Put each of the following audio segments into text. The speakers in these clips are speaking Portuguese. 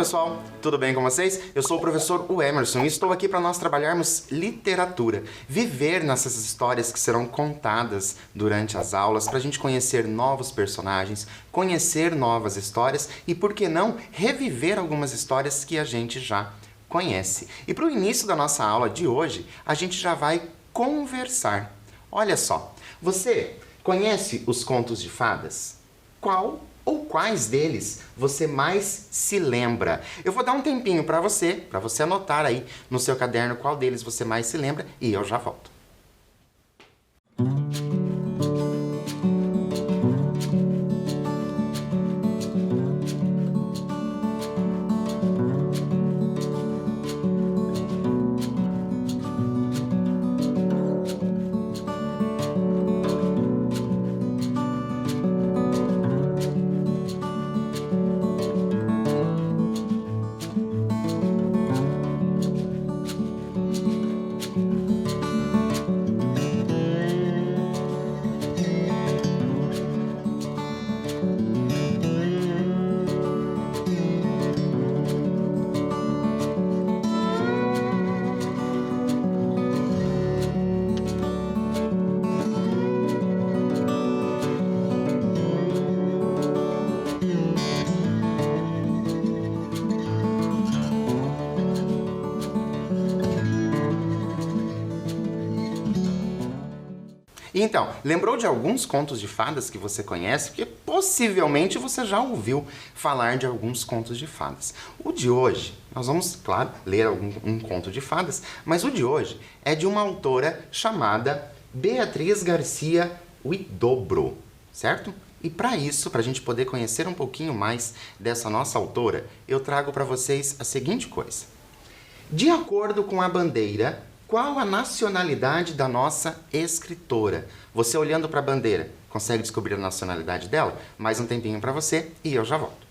pessoal, tudo bem com vocês? Eu sou o professor Emerson e estou aqui para nós trabalharmos literatura, viver nessas histórias que serão contadas durante as aulas para a gente conhecer novos personagens, conhecer novas histórias e, por que não, reviver algumas histórias que a gente já conhece. E para o início da nossa aula de hoje, a gente já vai conversar. Olha só, você conhece os contos de fadas? Qual ou quais deles você mais se lembra? Eu vou dar um tempinho para você anotar aí no seu caderno qual deles você mais se lembra e eu já volto. Então, lembrou de alguns contos de fadas que você conhece? Porque possivelmente você já ouviu falar de alguns contos de fadas. O de hoje, nós vamos, claro, ler um conto de fadas, mas o de hoje é de uma autora chamada Beatriz Garcia Huidobro, certo? E para isso, para a gente poder conhecer um pouquinho mais dessa nossa autora, eu trago para vocês a seguinte coisa. De acordo com a bandeira, qual a nacionalidade da nossa escritora? Você olhando para a bandeira, consegue descobrir a nacionalidade dela? Mais um tempinho para você e eu já volto.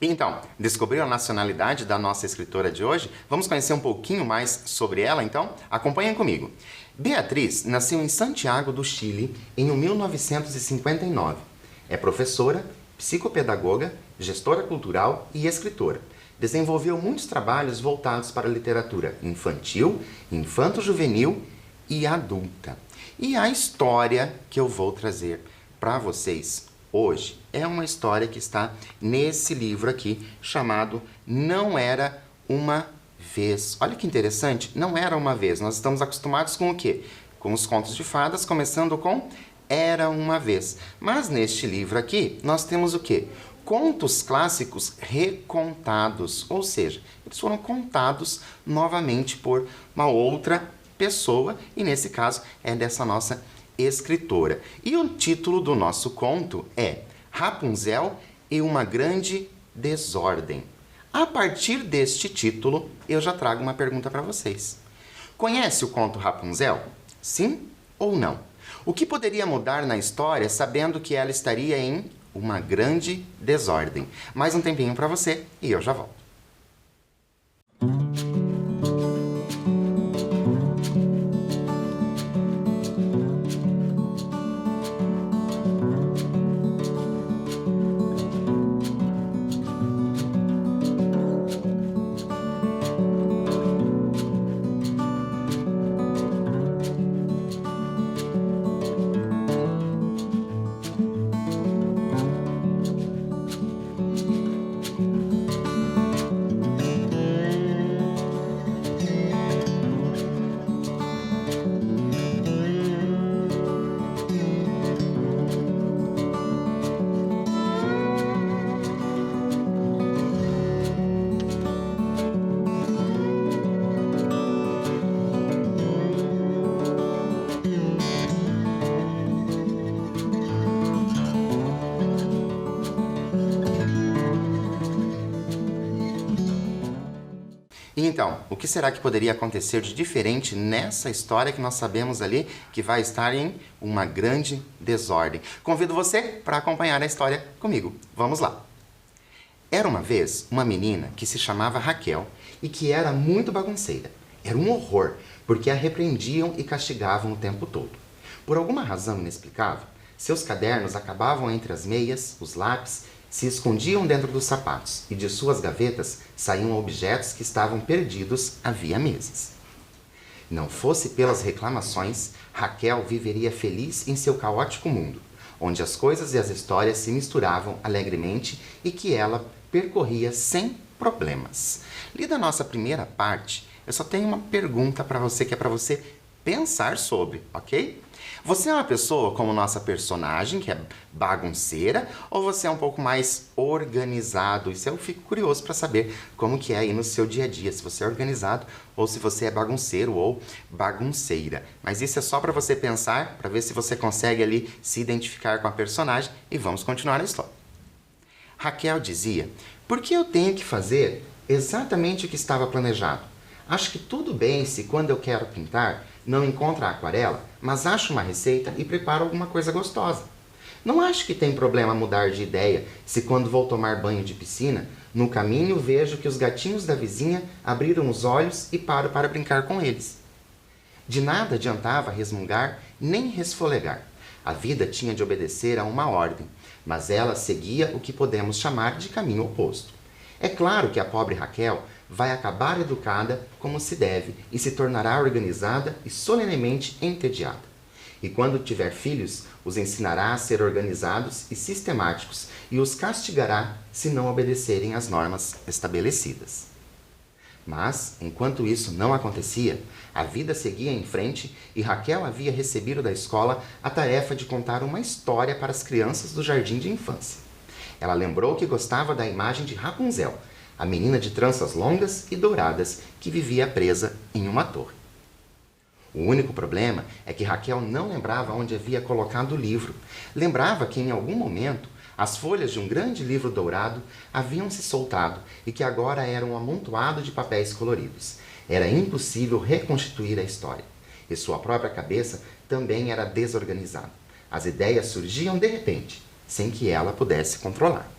Então, descobriu a nacionalidade da nossa escritora de hoje? Vamos conhecer um pouquinho mais sobre ela, então? Acompanhem comigo. Beatriz nasceu em Santiago do Chile em 1959. É professora, psicopedagoga, gestora cultural e escritora. Desenvolveu muitos trabalhos voltados para a literatura infantil, infanto-juvenil e adulta. E a história que eu vou trazer para vocês hoje é uma história que está nesse livro aqui, chamado Não Era Uma Vez. Olha que interessante, não era uma vez. Nós estamos acostumados com o quê? Com os contos de fadas, começando com Era Uma Vez. Mas neste livro aqui, nós temos o quê? Contos clássicos recontados, ou seja, eles foram contados novamente por uma outra pessoa, e nesse caso é dessa nossa escritora. E o título do nosso conto é Rapunzel e uma Grande Desordem. A partir deste título, eu já trago uma pergunta para vocês. Conhece o conto Rapunzel? Sim ou não? O que poderia mudar na história sabendo que ela estaria em uma grande desordem? Mais um tempinho para você e eu já volto. Então, o que será que poderia acontecer de diferente nessa história que nós sabemos ali que vai estar em uma grande desordem? Convido você para acompanhar a história comigo. Vamos lá. Era uma vez uma menina que se chamava Raquel e que era muito bagunceira. Era um horror, porque a repreendiam e castigavam o tempo todo. Por alguma razão inexplicável, seus cadernos acabavam entre as meias, os lápis, se escondiam dentro dos sapatos e de suas gavetas saíam objetos que estavam perdidos havia meses. Não fosse pelas reclamações, Raquel viveria feliz em seu caótico mundo, onde as coisas e as histórias se misturavam alegremente e que ela percorria sem problemas. Lida a nossa primeira parte, eu só tenho uma pergunta para você que é para você pensar sobre, ok? Você é uma pessoa como nossa personagem, que é bagunceira, ou você é um pouco mais organizado? Isso eu fico curioso para saber como que é aí no seu dia a dia, se você é organizado ou se você é bagunceiro ou bagunceira. Mas isso é só para você pensar, para ver se você consegue ali se identificar com a personagem e vamos continuar a história. Raquel dizia: "Por que eu tenho que fazer exatamente o que estava planejado? Acho que tudo bem se quando eu quero pintar não encontro a aquarela, mas acho uma receita e preparo alguma coisa gostosa. Não acho que tem problema mudar de ideia se quando vou tomar banho de piscina, no caminho vejo que os gatinhos da vizinha abriram os olhos e paro para brincar com eles." De nada adiantava resmungar nem resfolegar. A vida tinha de obedecer a uma ordem, mas ela seguia o que podemos chamar de caminho oposto. É claro que a pobre Raquel vai acabar educada como se deve e se tornará organizada e solenemente entediada. E quando tiver filhos, os ensinará a ser organizados e sistemáticos e os castigará se não obedecerem às normas estabelecidas. Mas, enquanto isso não acontecia, a vida seguia em frente e Raquel havia recebido da escola a tarefa de contar uma história para as crianças do jardim de infância. Ela lembrou que gostava da imagem de Rapunzel, a menina de tranças longas e douradas que vivia presa em uma torre. O único problema é que Raquel não lembrava onde havia colocado o livro. Lembrava que em algum momento as folhas de um grande livro dourado haviam se soltado e que agora eram um amontoado de papéis coloridos. Era impossível reconstituir a história. E sua própria cabeça também era desorganizada. As ideias surgiam de repente, sem que ela pudesse controlar.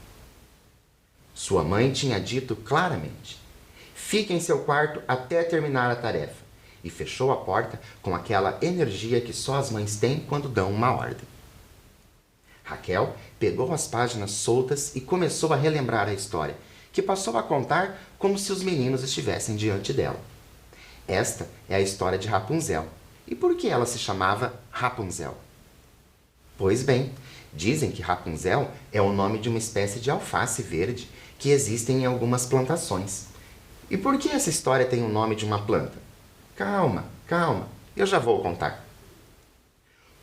Sua mãe tinha dito claramente: "Fique em seu quarto até terminar a tarefa", e fechou a porta com aquela energia que só as mães têm quando dão uma ordem. Raquel pegou as páginas soltas e começou a relembrar a história, que passou a contar como se os meninos estivessem diante dela. Esta é a história de Rapunzel. E por que ela se chamava Rapunzel? Pois bem, dizem que Rapunzel é o nome de uma espécie de alface verde que existem em algumas plantações. E por que essa história tem o nome de uma planta? Calma, calma, eu já vou contar.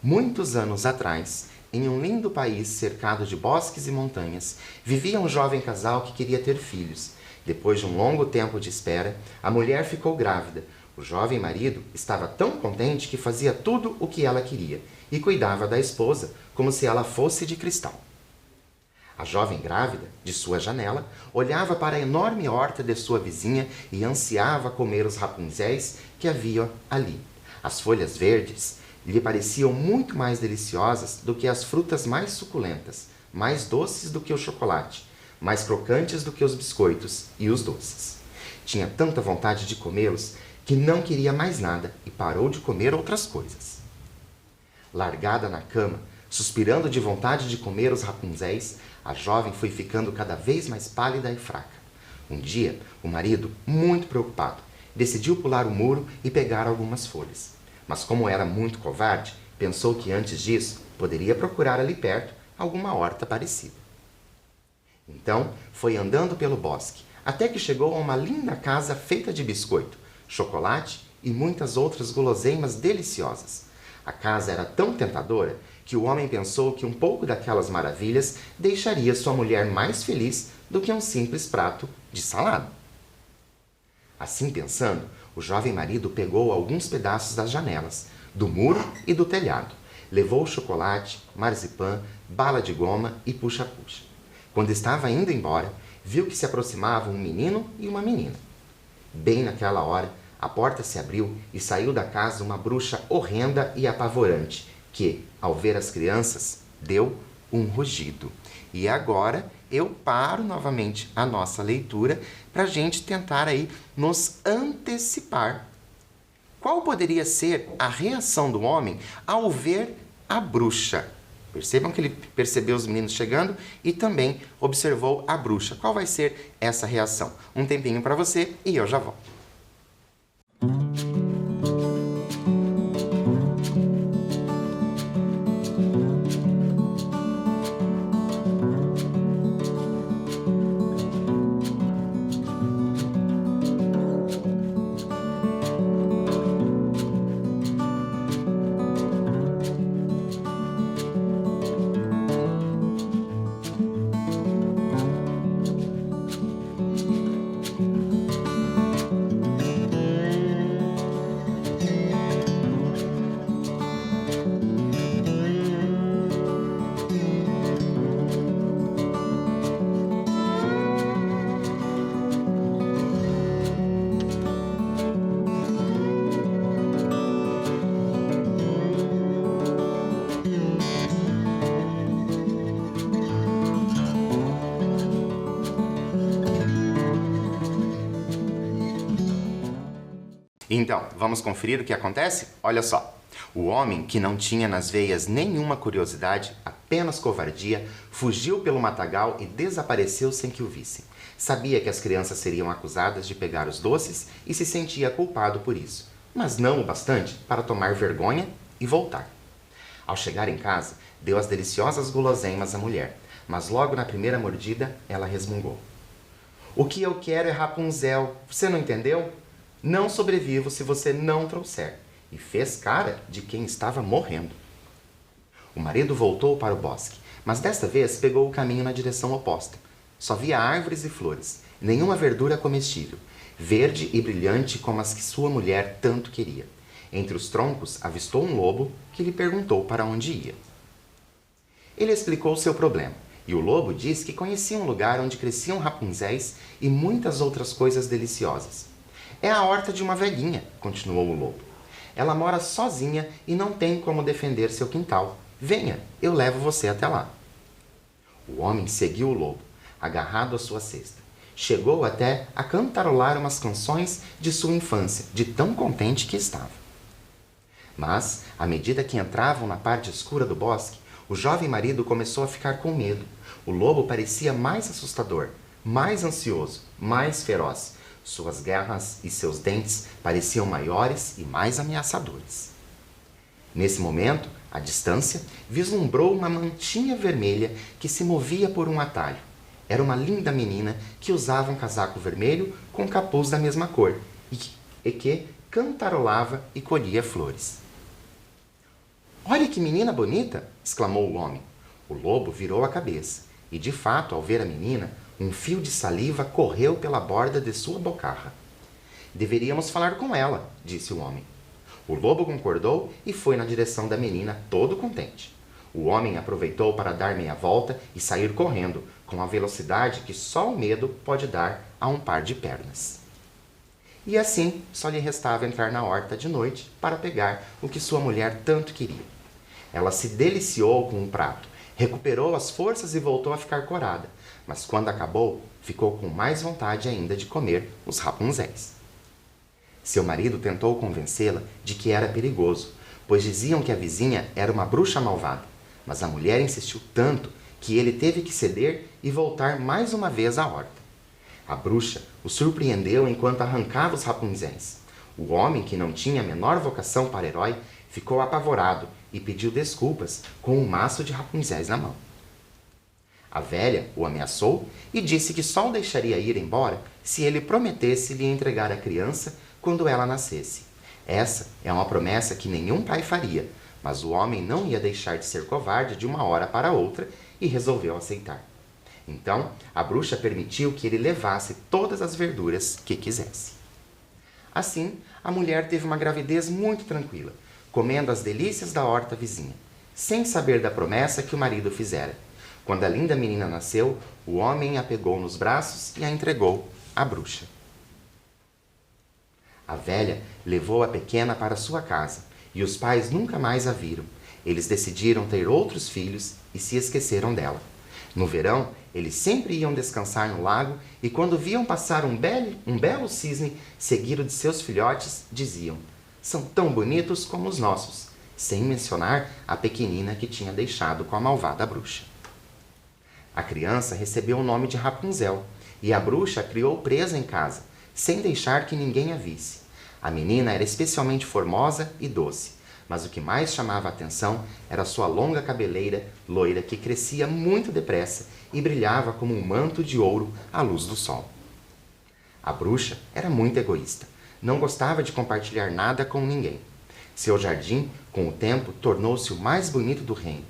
Muitos anos atrás, em um lindo país cercado de bosques e montanhas, vivia um jovem casal que queria ter filhos. Depois de um longo tempo de espera, a mulher ficou grávida. O jovem marido estava tão contente que fazia tudo o que ela queria e cuidava da esposa como se ela fosse de cristal. A jovem grávida, de sua janela, olhava para a enorme horta de sua vizinha e ansiava comer os rapunzéis que havia ali. As folhas verdes lhe pareciam muito mais deliciosas do que as frutas mais suculentas, mais doces do que o chocolate, mais crocantes do que os biscoitos e os doces. Tinha tanta vontade de comê-los que não queria mais nada e parou de comer outras coisas. Largada na cama, suspirando de vontade de comer os rapunzéis, a jovem foi ficando cada vez mais pálida e fraca. Um dia, o marido, muito preocupado, decidiu pular o muro e pegar algumas folhas. Mas como era muito covarde, pensou que antes disso poderia procurar ali perto alguma horta parecida. Então, foi andando pelo bosque, até que chegou a uma linda casa feita de biscoito, chocolate e muitas outras guloseimas deliciosas. A casa era tão tentadora que o homem pensou que um pouco daquelas maravilhas deixaria sua mulher mais feliz do que um simples prato de salada. Assim pensando, o jovem marido pegou alguns pedaços das janelas, do muro e do telhado. Levou chocolate, marzipan, bala de goma e puxa-puxa. Quando estava indo embora, viu que se aproximavam um menino e uma menina. Bem naquela hora, a porta se abriu e saiu da casa uma bruxa horrenda e apavorante, que, ao ver as crianças, deu um rugido. E agora eu paro novamente a nossa leitura para a gente tentar aí nos antecipar. Qual poderia ser a reação do homem ao ver a bruxa? Percebam que ele percebeu os meninos chegando e também observou a bruxa. Qual vai ser essa reação? Um tempinho para você e eu já volto. Então, vamos conferir o que acontece? Olha só. O homem, que não tinha nas veias nenhuma curiosidade, apenas covardia, fugiu pelo matagal e desapareceu sem que o vissem. Sabia que as crianças seriam acusadas de pegar os doces e se sentia culpado por isso, mas não o bastante para tomar vergonha e voltar. Ao chegar em casa, deu as deliciosas guloseimas à mulher, mas logo na primeira mordida ela resmungou. O que eu quero é Rapunzel, você não entendeu? Não sobrevivo se você não trouxer. E fez cara de quem estava morrendo. O marido voltou para o bosque, mas desta vez pegou o caminho na direção oposta. Só via árvores e flores, nenhuma verdura comestível, verde e brilhante como as que sua mulher tanto queria. Entre os troncos avistou um lobo que lhe perguntou para onde ia. Ele explicou seu problema, e o lobo disse que conhecia um lugar onde cresciam rapunzéis e muitas outras coisas deliciosas. É a horta de uma velhinha, continuou o lobo. Ela mora sozinha e não tem como defender seu quintal. Venha, eu levo você até lá. O homem seguiu o lobo, agarrado à sua cesta. Chegou até a cantarolar umas canções de sua infância, de tão contente que estava. Mas, à medida que entravam na parte escura do bosque, o jovem marido começou a ficar com medo. O lobo parecia mais assustador, mais ansioso, mais feroz. Suas garras e seus dentes pareciam maiores e mais ameaçadores. Nesse momento, à distância, vislumbrou uma mantinha vermelha que se movia por um atalho. Era uma linda menina que usava um casaco vermelho com capuz da mesma cor e que cantarolava e colhia flores. Olha que menina bonita! Exclamou o homem. O lobo virou a cabeça e, de fato, ao ver a menina, um fio de saliva correu pela borda de sua bocarra. Deveríamos falar com ela, disse o homem. O lobo concordou e foi na direção da menina, todo contente. O homem aproveitou para dar meia volta e sair correndo, com a velocidade que só o medo pode dar a um par de pernas. E assim, só lhe restava entrar na horta de noite para pegar o que sua mulher tanto queria. Ela se deliciou com um prato, recuperou as forças e voltou a ficar corada, mas quando acabou, ficou com mais vontade ainda de comer os rapunzéis. Seu marido tentou convencê-la de que era perigoso, pois diziam que a vizinha era uma bruxa malvada, mas a mulher insistiu tanto que ele teve que ceder e voltar mais uma vez à horta. A bruxa o surpreendeu enquanto arrancava os rapunzéis. O homem, que não tinha a menor vocação para herói, ficou apavorado e pediu desculpas com um maço de rapunzéis na mão. A velha o ameaçou e disse que só o deixaria ir embora se ele prometesse lhe entregar a criança quando ela nascesse. Essa é uma promessa que nenhum pai faria, mas o homem não ia deixar de ser covarde de uma hora para outra e resolveu aceitar. Então, a bruxa permitiu que ele levasse todas as verduras que quisesse. Assim, a mulher teve uma gravidez muito tranquila, comendo as delícias da horta vizinha, sem saber da promessa que o marido fizera. Quando a linda menina nasceu, o homem a pegou nos braços e a entregou à bruxa. A velha levou a pequena para sua casa e os pais nunca mais a viram. Eles decidiram ter outros filhos e se esqueceram dela. No verão, eles sempre iam descansar no lago e quando viam passar um belo cisne seguido de seus filhotes, diziam: "São tão bonitos como os nossos", sem mencionar a pequenina que tinha deixado com a malvada bruxa. A criança recebeu o nome de Rapunzel e a bruxa a criou presa em casa, sem deixar que ninguém a visse. A menina era especialmente formosa e doce, mas o que mais chamava a atenção era sua longa cabeleira loira que crescia muito depressa e brilhava como um manto de ouro à luz do sol. A bruxa era muito egoísta, não gostava de compartilhar nada com ninguém. Seu jardim, com o tempo, tornou-se o mais bonito do reino.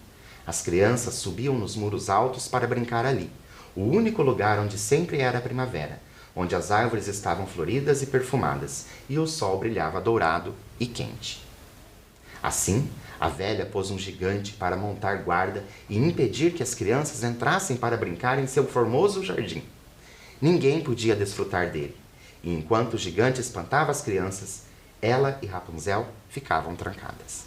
As crianças subiam nos muros altos para brincar ali, o único lugar onde sempre era a primavera, onde as árvores estavam floridas e perfumadas e o sol brilhava dourado e quente. Assim, a velha pôs um gigante para montar guarda e impedir que as crianças entrassem para brincar em seu formoso jardim. Ninguém podia desfrutar dele, e enquanto o gigante espantava as crianças, ela e Rapunzel ficavam trancadas.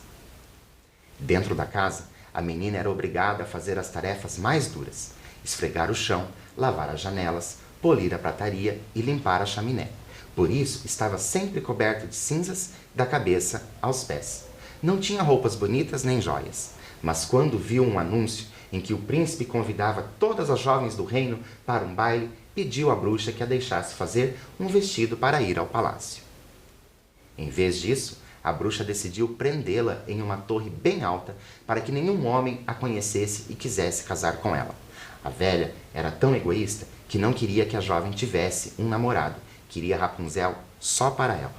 Dentro da casa, a menina era obrigada a fazer as tarefas mais duras: esfregar o chão, lavar as janelas, polir a prataria e limpar a chaminé. Por isso, estava sempre coberta de cinzas da cabeça aos pés. Não tinha roupas bonitas nem joias, mas quando viu um anúncio em que o príncipe convidava todas as jovens do reino para um baile, pediu à bruxa que a deixasse fazer um vestido para ir ao palácio. Em vez disso, a bruxa decidiu prendê-la em uma torre bem alta para que nenhum homem a conhecesse e quisesse casar com ela. A velha era tão egoísta que não queria que a jovem tivesse um namorado, queria Rapunzel só para ela.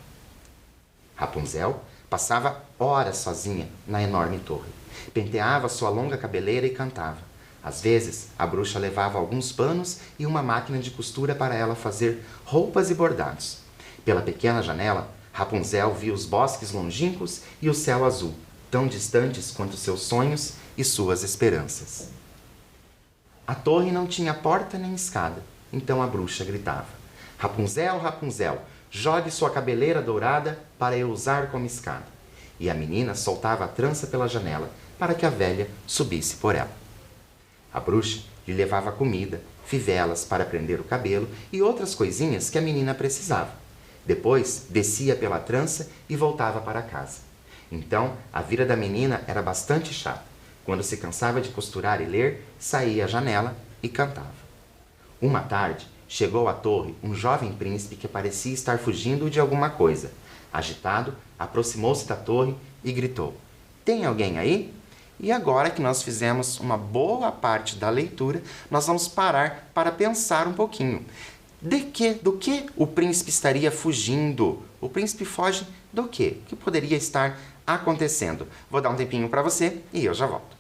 Rapunzel passava horas sozinha na enorme torre. Penteava sua longa cabeleira e cantava. Às vezes, a bruxa levava alguns panos e uma máquina de costura para ela fazer roupas e bordados. Pela pequena janela, Rapunzel via os bosques longínquos e o céu azul, tão distantes quanto seus sonhos e suas esperanças. A torre não tinha porta nem escada, então a bruxa gritava: "Rapunzel, Rapunzel, jogue sua cabeleira dourada para eu usar como escada." E a menina soltava a trança pela janela para que a velha subisse por ela. A bruxa lhe levava comida, fivelas para prender o cabelo e outras coisinhas que a menina precisava. Depois, descia pela trança e voltava para casa. Então, a vida da menina era bastante chata. Quando se cansava de costurar e ler, saía à janela e cantava. Uma tarde, chegou à torre um jovem príncipe que parecia estar fugindo de alguma coisa. Agitado, aproximou-se da torre e gritou: "Tem alguém aí?" E agora que nós fizemos uma boa parte da leitura, nós vamos parar para pensar um pouquinho. Do que o príncipe estaria fugindo? O príncipe foge do quê? O que poderia estar acontecendo? Vou dar um tempinho para você e eu já volto.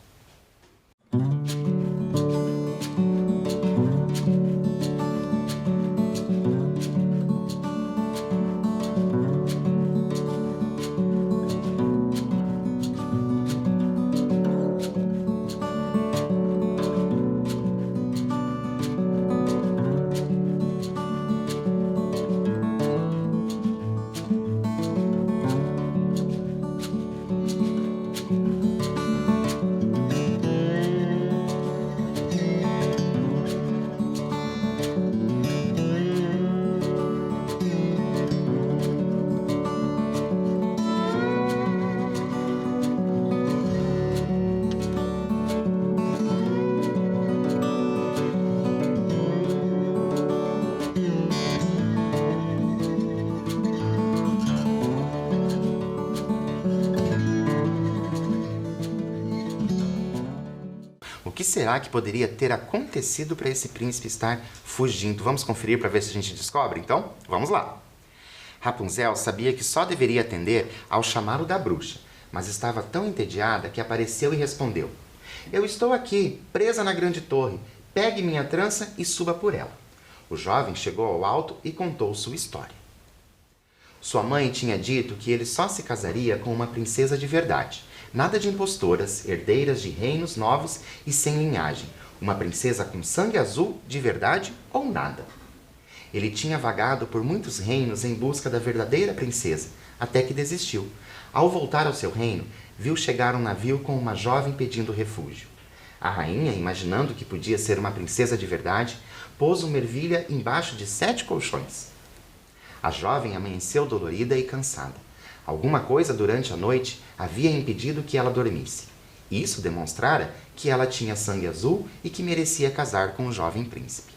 O que será que poderia ter acontecido para esse príncipe estar fugindo? Vamos conferir para ver se a gente descobre? Então, vamos lá! Rapunzel sabia que só deveria atender ao chamado da bruxa, mas estava tão entediada que apareceu e respondeu: "Eu estou aqui, presa na grande torre. Pegue minha trança e suba por ela." O jovem chegou ao alto e contou sua história. Sua mãe tinha dito que ele só se casaria com uma princesa de verdade. Nada de impostoras, herdeiras de reinos novos e sem linhagem. Uma princesa com sangue azul de verdade ou nada. Ele tinha vagado por muitos reinos em busca da verdadeira princesa, até que desistiu. Ao voltar ao seu reino, viu chegar um navio com uma jovem pedindo refúgio. A rainha, imaginando que podia ser uma princesa de verdade, pôs uma ervilha embaixo de 7 colchões. A jovem amanheceu dolorida e cansada. Alguma coisa durante a noite havia impedido que ela dormisse. Isso demonstrara que ela tinha sangue azul e que merecia casar com o jovem príncipe.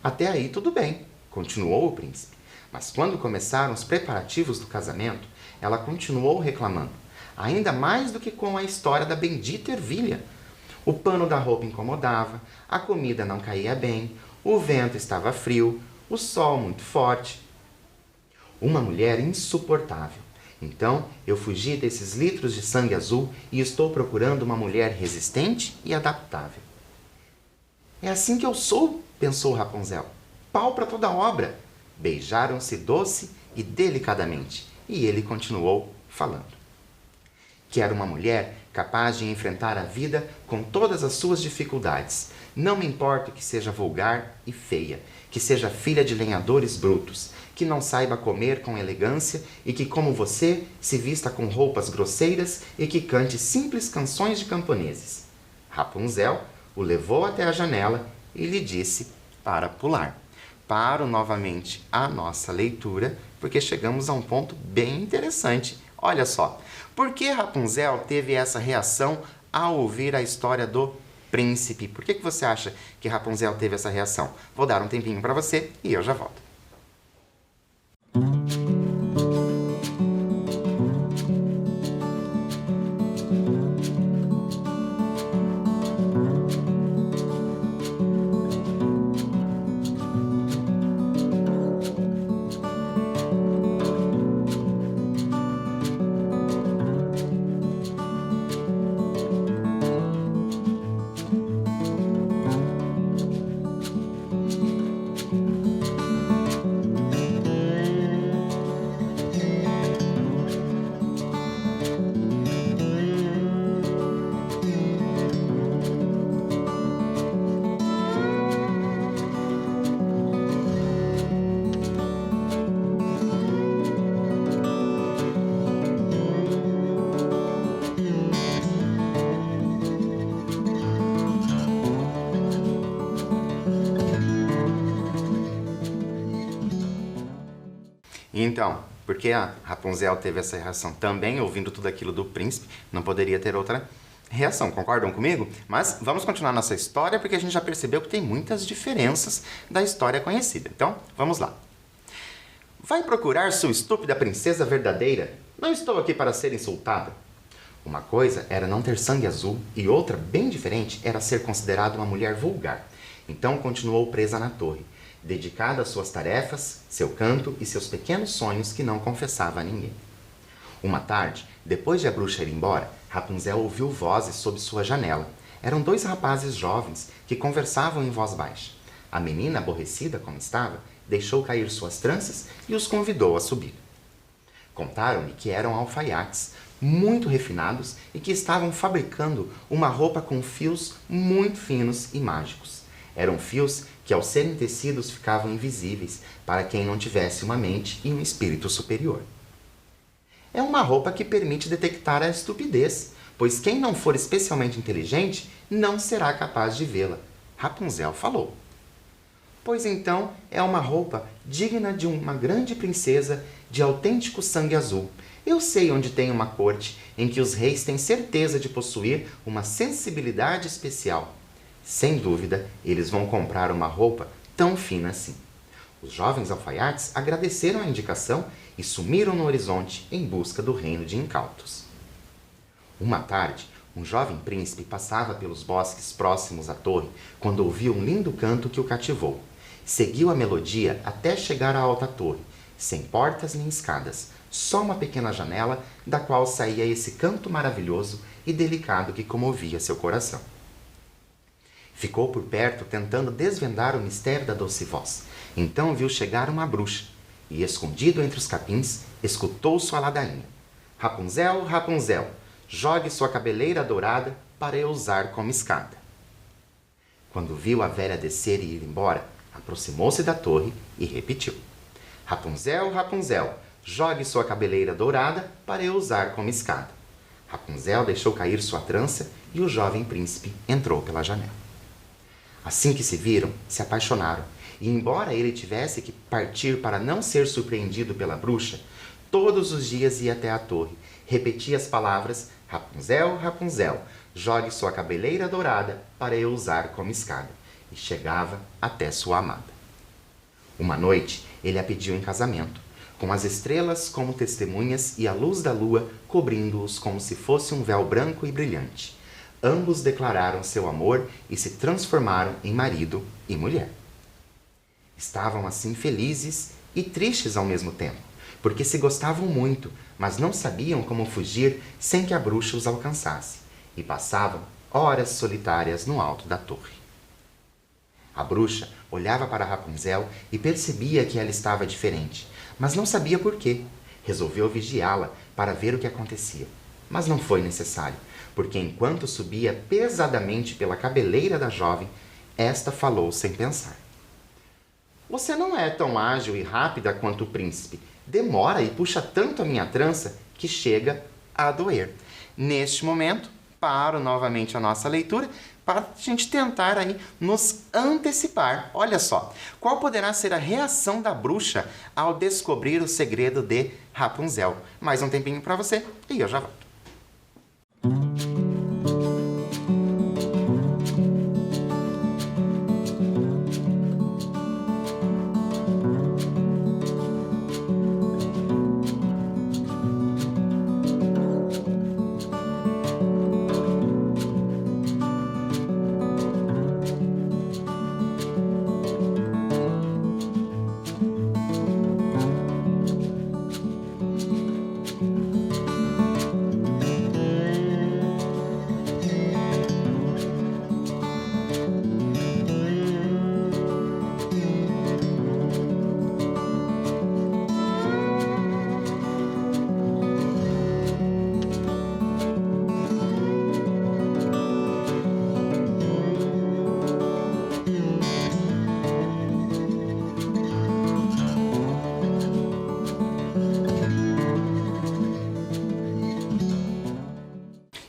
Até aí tudo bem, continuou o príncipe. Mas quando começaram os preparativos do casamento, ela continuou reclamando, ainda mais do que com a história da bendita ervilha. O pano da roupa incomodava, a comida não caía bem, o vento estava frio, o sol muito forte. Uma mulher insuportável. Então, eu fugi desses litros de sangue azul e estou procurando uma mulher resistente e adaptável. É assim que eu sou, pensou Rapunzel. Pau para toda obra. Beijaram-se doce e delicadamente, e ele continuou falando. Quero uma mulher capaz de enfrentar a vida com todas as suas dificuldades. Não me importa que seja vulgar e feia, que seja filha de lenhadores brutos, que não saiba comer com elegância e que, como você, se vista com roupas grosseiras e que cante simples canções de camponeses. Rapunzel o levou até a janela e lhe disse para pular. Paro novamente a nossa leitura, porque chegamos a um ponto bem interessante. Olha só, por que Rapunzel teve essa reação ao ouvir a história do príncipe? Por que você acha que Rapunzel teve essa reação? Vou dar um tempinho para você e eu já volto. Então, porque a Rapunzel teve essa reação também, ouvindo tudo aquilo do príncipe, não poderia ter outra reação, concordam comigo? Mas vamos continuar nossa história, porque a gente já percebeu que tem muitas diferenças da história conhecida. Então, vamos lá. Vai procurar sua estúpida princesa verdadeira? Não estou aqui para ser insultada. Uma coisa era não ter sangue azul e outra, bem diferente, era ser considerada uma mulher vulgar. Então continuou presa na torre, dedicada às suas tarefas, seu canto e seus pequenos sonhos que não confessava a ninguém. Uma tarde, depois de a bruxa ir embora, Rapunzel ouviu vozes sob sua janela. Eram 2 rapazes jovens que conversavam em voz baixa. A menina, aborrecida como estava, deixou cair suas tranças e os convidou a subir. Contaram-lhe que eram alfaiates, muito refinados e que estavam fabricando uma roupa com fios muito finos e mágicos. Eram fios que, ao serem tecidos, ficavam invisíveis para quem não tivesse uma mente e um espírito superior. É uma roupa que permite detectar a estupidez, pois quem não for especialmente inteligente não será capaz de vê-la. Rapunzel falou. Pois então é uma roupa digna de uma grande princesa de autêntico sangue azul. Eu sei onde tem uma corte em que os reis têm certeza de possuir uma sensibilidade especial. Sem dúvida, eles vão comprar uma roupa tão fina assim. Os jovens alfaiates agradeceram a indicação e sumiram no horizonte em busca do reino de incautos. Uma tarde, um jovem príncipe passava pelos bosques próximos à torre quando ouviu um lindo canto que o cativou. Seguiu a melodia até chegar à alta torre, sem portas nem escadas, só uma pequena janela da qual saía esse canto maravilhoso e delicado que comovia seu coração. Ficou por perto tentando desvendar o mistério da doce voz. Então viu chegar uma bruxa e, escondido entre os capins, escutou sua ladainha. Rapunzel, Rapunzel, jogue sua cabeleira dourada para eu usar como escada. Quando viu a velha descer e ir embora, Aproximou-se da torre e repetiu: Rapunzel, Rapunzel, jogue sua cabeleira dourada para eu usar como escada. Rapunzel deixou cair sua trança e o jovem príncipe entrou pela janela. Assim que se viram, se apaixonaram, e embora ele tivesse que partir para não ser surpreendido pela bruxa, todos os dias ia até a torre, repetia as palavras: Rapunzel, Rapunzel, jogue sua cabeleira dourada para eu usar como escada, e chegava até sua amada. Uma noite, ele a pediu em casamento, com as estrelas como testemunhas e a luz da lua cobrindo-os como se fosse um véu branco e brilhante. Ambos declararam seu amor e se transformaram em marido e mulher. Estavam assim felizes e tristes ao mesmo tempo, porque se gostavam muito, mas não sabiam como fugir sem que a bruxa os alcançasse, e passavam horas solitárias no alto da torre. A bruxa olhava para Rapunzel e percebia que ela estava diferente, mas não sabia por quê. Resolveu vigiá-la para ver o que acontecia, mas não foi necessário, porque enquanto subia pesadamente pela cabeleira da jovem, esta falou sem pensar: Você não é tão ágil e rápida quanto o príncipe. Demora e puxa tanto a minha trança que chega a doer. Neste momento, paro novamente a nossa leitura para a gente tentar aí nos antecipar. Olha só, qual poderá ser a reação da bruxa ao descobrir o segredo de Rapunzel? Mais um tempinho para você e eu já volto.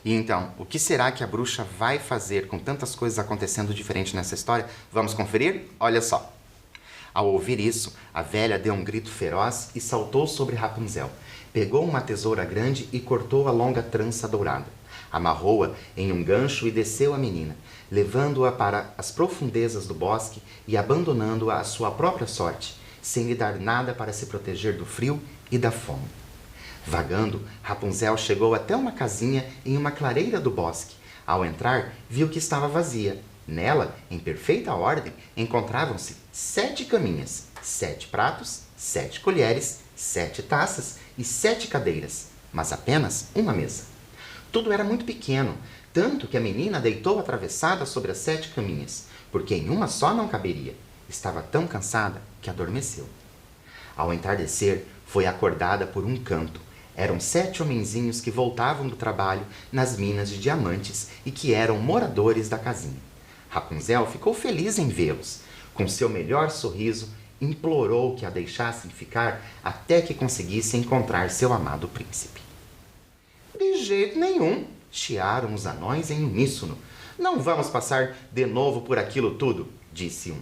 E então, o que será que a bruxa vai fazer com tantas coisas acontecendo diferente nessa história? Vamos conferir? Olha só. Ao ouvir isso, a velha deu um grito feroz e saltou sobre Rapunzel. Pegou uma tesoura grande e cortou a longa trança dourada. Amarrou-a em um gancho e desceu a menina, levando-a para as profundezas do bosque e abandonando-a à sua própria sorte, sem lhe dar nada para se proteger do frio e da fome. Vagando, Rapunzel chegou até uma casinha em uma clareira do bosque. Ao entrar, viu que estava vazia. Nela, em perfeita ordem, encontravam-se 7 caminhas, 7 pratos, 7 colheres, 7 taças e 7 cadeiras, mas apenas uma mesa. Tudo era muito pequeno, tanto que a menina deitou atravessada sobre as 7 caminhas, porque em uma só não caberia. Estava tão cansada que adormeceu. Ao entardecer, foi acordada por um canto. Eram 7 homenzinhos que voltavam do trabalho nas minas de diamantes e que eram moradores da casinha. Rapunzel ficou feliz em vê-los. Com seu melhor sorriso, implorou que a deixassem ficar até que conseguisse encontrar seu amado príncipe. De jeito nenhum, chiaram os anões em uníssono. Não vamos passar de novo por aquilo tudo, disse um.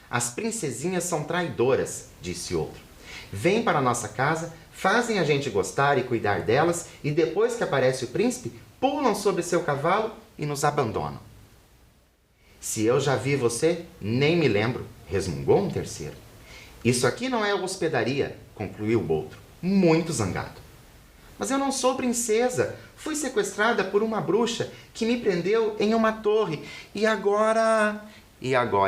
As princesinhas são traidoras, disse outro. Vêm para nossa casa, fazem a gente gostar e cuidar delas e depois que aparece o príncipe, pulam sobre seu cavalo e nos abandonam. Se eu já vi você, nem me lembro, resmungou um terceiro. Isso aqui não é hospedaria, concluiu o outro, muito zangado. Mas eu não sou princesa, fui sequestrada por uma bruxa que me prendeu em uma torre e agora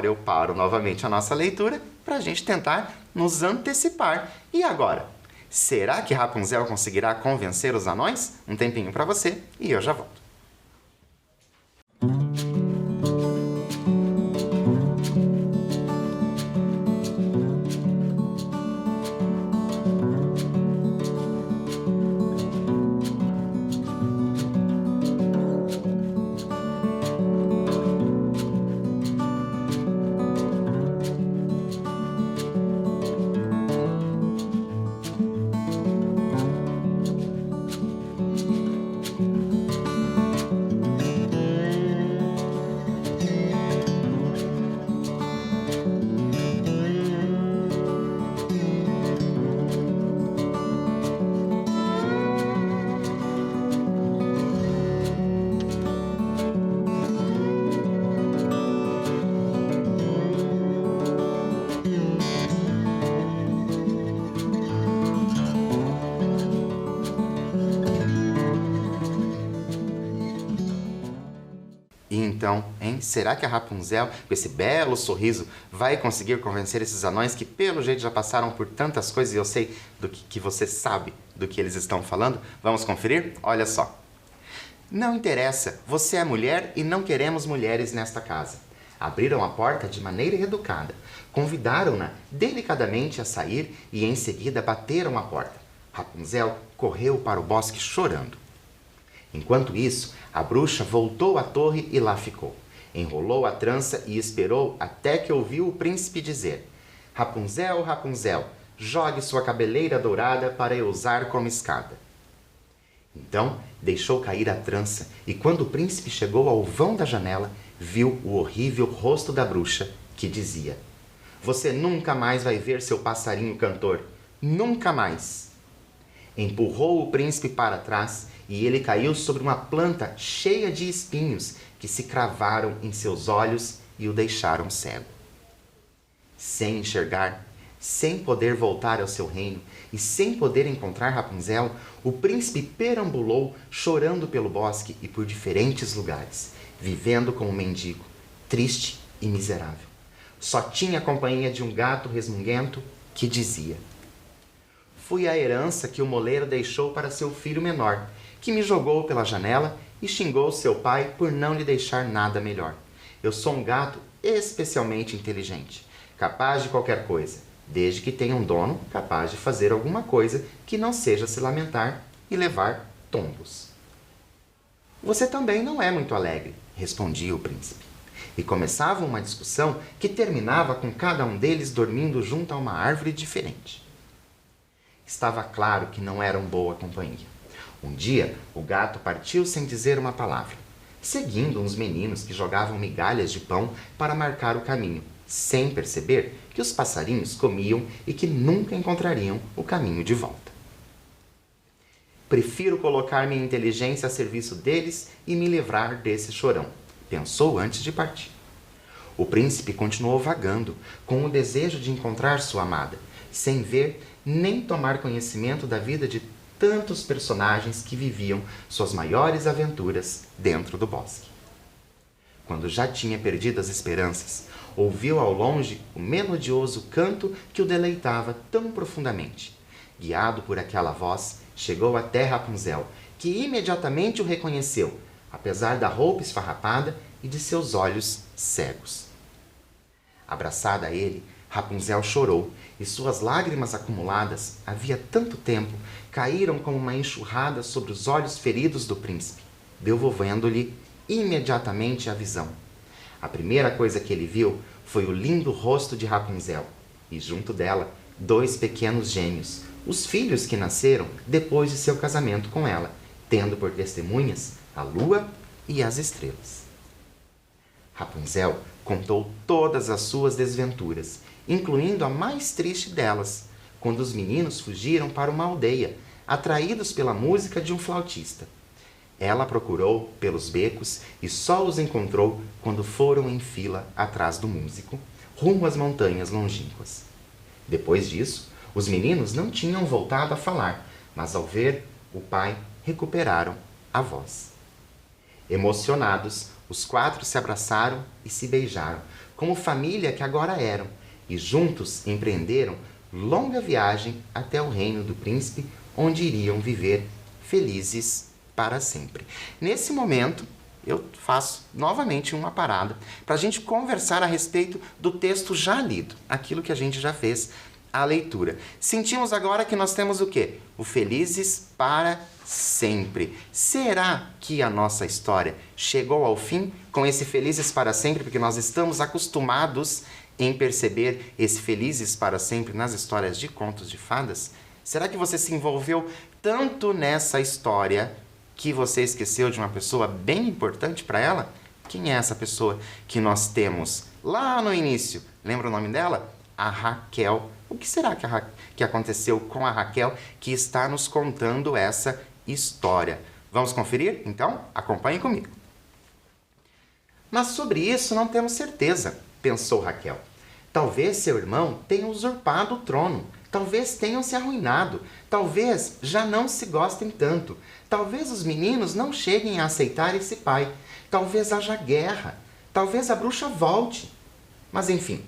eu paro novamente a nossa leitura para a gente tentar nos antecipar. E agora? Será que Rapunzel conseguirá convencer os anões? Um tempinho para você e eu já volto. E então, hein? Será que a Rapunzel, com esse belo sorriso, vai conseguir convencer esses anões que, pelo jeito, já passaram por tantas coisas e eu sei que você sabe do que eles estão falando? Vamos conferir? Olha só. Não interessa, você é mulher e não queremos mulheres nesta casa. Abriram a porta de maneira educada, convidaram-na delicadamente a sair e em seguida bateram a porta. Rapunzel correu para o bosque chorando. Enquanto isso, a bruxa voltou à torre e lá ficou. Enrolou a trança e esperou até que ouviu o príncipe dizer: Rapunzel, Rapunzel, jogue sua cabeleira dourada para eu usar como escada. Então, deixou cair a trança e quando o príncipe chegou ao vão da janela, viu o horrível rosto da bruxa que dizia: Você nunca mais vai ver seu passarinho cantor. Nunca mais! Empurrou o príncipe para trás e ele caiu sobre uma planta cheia de espinhos que se cravaram em seus olhos e o deixaram cego. Sem enxergar, sem poder voltar ao seu reino e sem poder encontrar Rapunzel, o príncipe perambulou chorando pelo bosque e por diferentes lugares, vivendo como mendigo, triste e miserável. Só tinha a companhia de um gato resmunguento que dizia: Fui a herança que o moleiro deixou para seu filho menor, que me jogou pela janela e xingou seu pai por não lhe deixar nada melhor. Eu sou um gato especialmente inteligente, capaz de qualquer coisa, desde que tenha um dono capaz de fazer alguma coisa que não seja se lamentar e levar tombos. Você também não é muito alegre, respondia o príncipe. E começava uma discussão que terminava com cada um deles dormindo junto a uma árvore diferente. Estava claro que não eram boa companhia. Um dia, o gato partiu sem dizer uma palavra, seguindo uns meninos que jogavam migalhas de pão para marcar o caminho, sem perceber que os passarinhos comiam e que nunca encontrariam o caminho de volta. Prefiro colocar minha inteligência a serviço deles e me livrar desse chorão, pensou antes de partir. O príncipe continuou vagando, com o desejo de encontrar sua amada, sem ver nem tomar conhecimento da vida de tantos personagens que viviam suas maiores aventuras dentro do bosque. Quando já tinha perdido as esperanças, ouviu ao longe o melodioso canto que o deleitava tão profundamente. Guiado por aquela voz, chegou até Rapunzel, que imediatamente o reconheceu, apesar da roupa esfarrapada e de seus olhos cegos. Abraçada a ele, Rapunzel chorou, e suas lágrimas acumuladas, havia tanto tempo, caíram como uma enxurrada sobre os olhos feridos do príncipe, devolvendo-lhe imediatamente a visão. A primeira coisa que ele viu foi o lindo rosto de Rapunzel, e junto dela, 2 pequenos gêmeos, os filhos que nasceram depois de seu casamento com ela, tendo por testemunhas a lua e as estrelas. Rapunzel contou todas as suas desventuras, incluindo a mais triste delas, quando os meninos fugiram para uma aldeia, atraídos pela música de um flautista. Ela procurou pelos becos e só os encontrou quando foram em fila atrás do músico, rumo às montanhas longínquas. Depois disso, os meninos não tinham voltado a falar, mas ao ver o pai, recuperaram a voz. Emocionados, os 4 se abraçaram e se beijaram, como família que agora eram, e juntos empreenderam longa viagem até o reino do príncipe, onde iriam viver felizes para sempre. Nesse momento, eu faço novamente uma parada para a gente conversar a respeito do texto já lido, aquilo que a gente já fez a leitura. Sentimos agora que nós temos o quê? O felizes para sempre. Será que a nossa história chegou ao fim com esse felizes para sempre? Porque nós estamos acostumados em perceber esse felizes para sempre nas histórias de contos de fadas? Será que você se envolveu tanto nessa história que você esqueceu de uma pessoa bem importante para ela? Quem é essa pessoa que nós temos lá no início? Lembra o nome dela? A Raquel. O que será que aconteceu com a Raquel que está nos contando essa história? Vamos conferir? Então, acompanhe comigo. Mas sobre isso não temos certeza, pensou Raquel. Talvez seu irmão tenha usurpado o trono, talvez tenham se arruinado, talvez já não se gostem tanto, talvez os meninos não cheguem a aceitar esse pai, talvez haja guerra, talvez a bruxa volte. Mas enfim,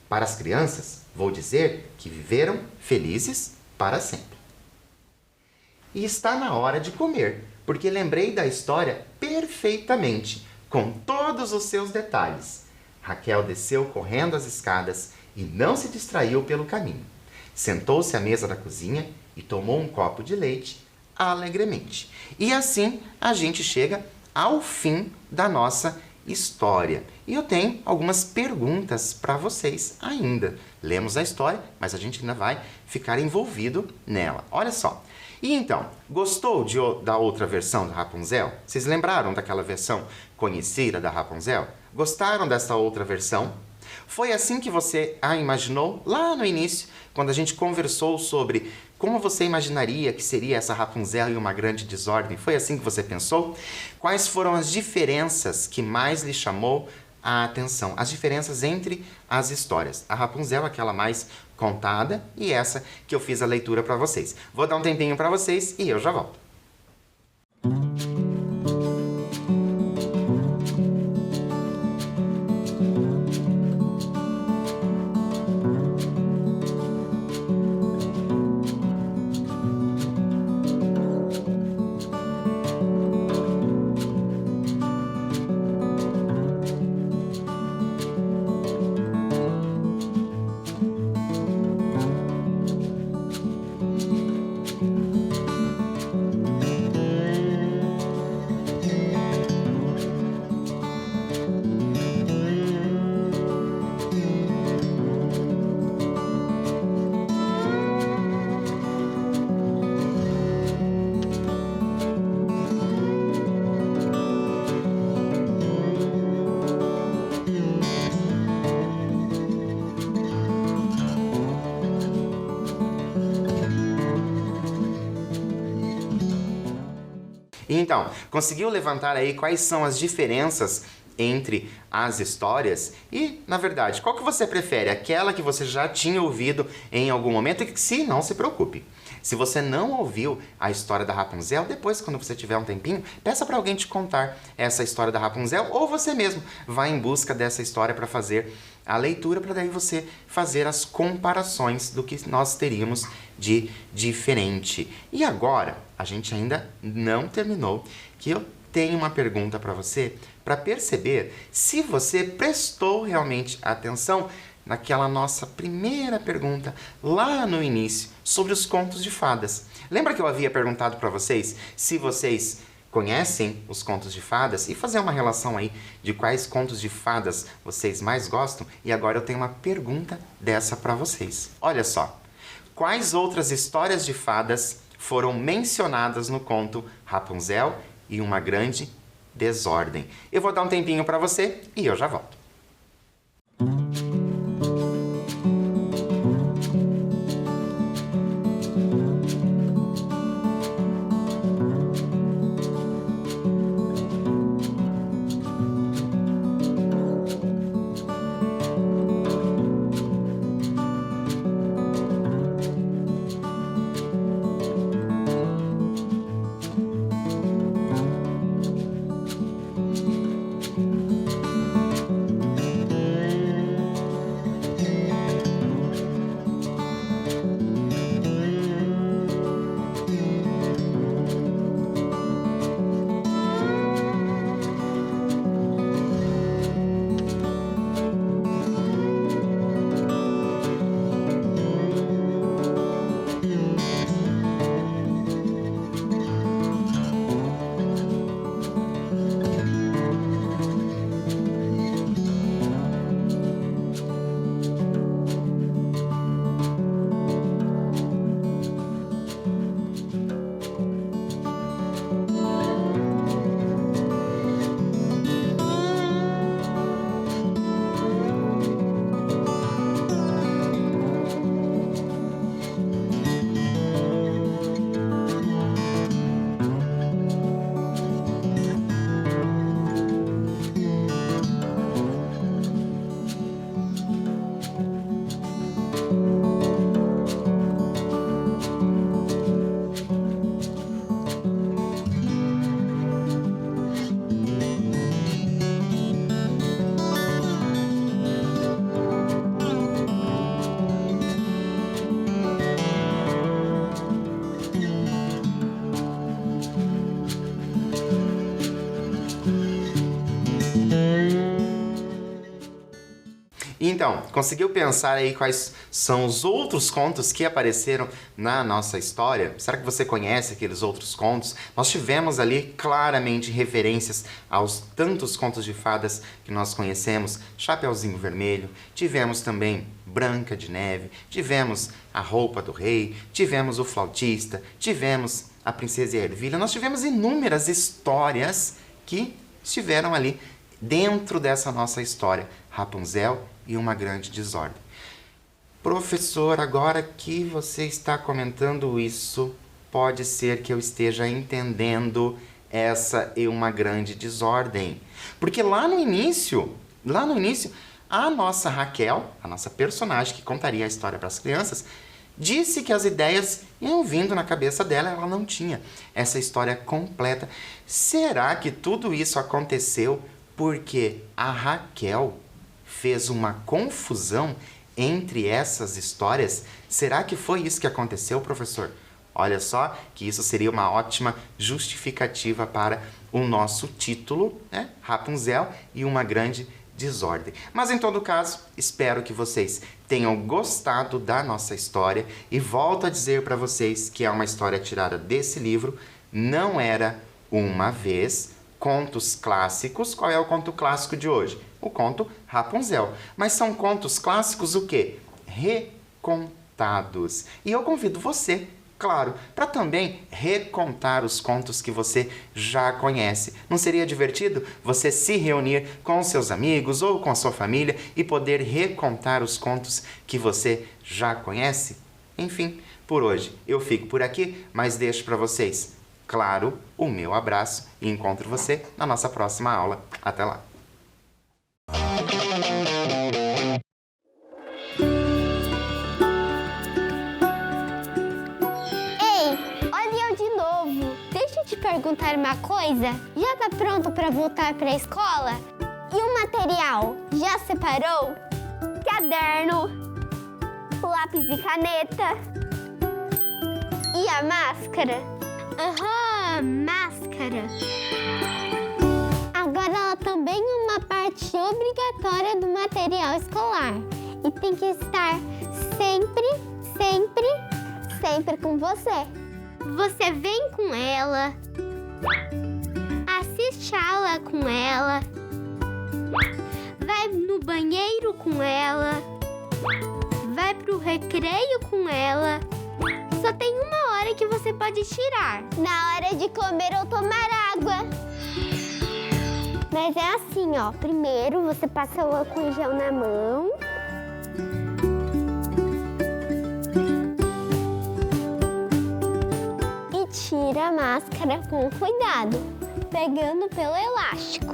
para as crianças, vou dizer que viveram felizes para sempre. E está na hora de comer, porque lembrei da história perfeitamente, com todos os seus detalhes. Raquel desceu correndo as escadas e não se distraiu pelo caminho. Sentou-se à mesa da cozinha e tomou um copo de leite alegremente. E assim a gente chega ao fim da nossa história. E eu tenho algumas perguntas para vocês ainda. Lemos a história, mas a gente ainda vai ficar envolvido nela. Olha só. E então, gostou da outra versão da Rapunzel? Vocês lembraram daquela versão conhecida da Rapunzel? Gostaram dessa outra versão? Foi assim que você a imaginou lá no início, quando a gente conversou sobre como você imaginaria que seria essa Rapunzel em uma grande desordem? Foi assim que você pensou? Quais foram as diferenças que mais lhe chamou a atenção? As diferenças entre as histórias. A Rapunzel, aquela mais contada, e essa que eu fiz a leitura para vocês. Vou dar um tempinho para vocês e eu já volto. Então, conseguiu levantar aí quais são as diferenças entre as histórias? E, na verdade, qual que você prefere? Aquela que você já tinha ouvido em algum momento? E se não, se preocupe. Se você não ouviu a história da Rapunzel, depois, quando você tiver um tempinho, peça para alguém te contar essa história da Rapunzel, ou você mesmo vai em busca dessa história para fazer a leitura, para daí você fazer as comparações do que nós teríamos de diferente. E agora, a gente ainda não terminou, que eu tenho uma pergunta para você, para perceber se você prestou realmente atenção naquela nossa primeira pergunta lá no início sobre os contos de fadas. Lembra que eu havia perguntado para vocês se vocês conhecem os contos de fadas e fazer uma relação aí de quais contos de fadas vocês mais gostam? E agora eu tenho uma pergunta dessa para vocês. Olha só, quais outras histórias de fadas foram mencionadas no conto Rapunzel e uma grande desordem? Eu vou dar um tempinho para você e eu já volto. Então, conseguiu pensar aí quais são os outros contos que apareceram na nossa história? Será que você conhece aqueles outros contos? Nós tivemos ali claramente referências aos tantos contos de fadas que nós conhecemos. Chapeuzinho Vermelho, tivemos também Branca de Neve, tivemos A Roupa do Rei, tivemos O Flautista, tivemos A Princesa e a Ervilha. Nós tivemos inúmeras histórias que estiveram ali dentro dessa nossa história, Rapunzel e Uma Grande Desordem. Professor, agora que você está comentando isso, pode ser que eu esteja entendendo essa e Uma Grande Desordem. Porque lá no início, a nossa Raquel, a nossa personagem que contaria a história para as crianças, disse que as ideias iam vindo na cabeça dela, ela não tinha essa história completa. Será que tudo isso aconteceu porque a Raquel fez uma confusão entre essas histórias? Será que foi isso que aconteceu, professor? Olha só que isso seria uma ótima justificativa para o nosso título, né? Rapunzel e Uma Grande Desordem. Mas em todo caso, espero que vocês tenham gostado da nossa história e volto a dizer para vocês que é uma história tirada desse livro, Não Era Uma Vez, Contos Clássicos. Qual é o conto clássico de hoje? O conto Rapunzel. Mas são contos clássicos o quê? Recontados. E eu convido você, claro, para também recontar os contos que você já conhece. Não seria divertido você se reunir com seus amigos ou com a sua família e poder recontar os contos que você já conhece? Enfim, por hoje eu fico por aqui, mas deixo para vocês, claro, o meu abraço e encontro você na nossa próxima aula. Até lá! Perguntar uma coisa? Já tá pronto para voltar para a escola? E o material? Já separou? Caderno, lápis e caneta e a máscara? Máscara. Agora ela também é uma parte obrigatória do material escolar e tem que estar sempre com você. Você vem com ela, assiste a aula com ela, vai no banheiro com ela, vai pro recreio com ela. Só tem uma hora que você pode tirar. Na hora de comer ou tomar água. Mas é assim, ó. Primeiro você passa o álcool em gel na mão. Tira a máscara com cuidado, pegando pelo elástico.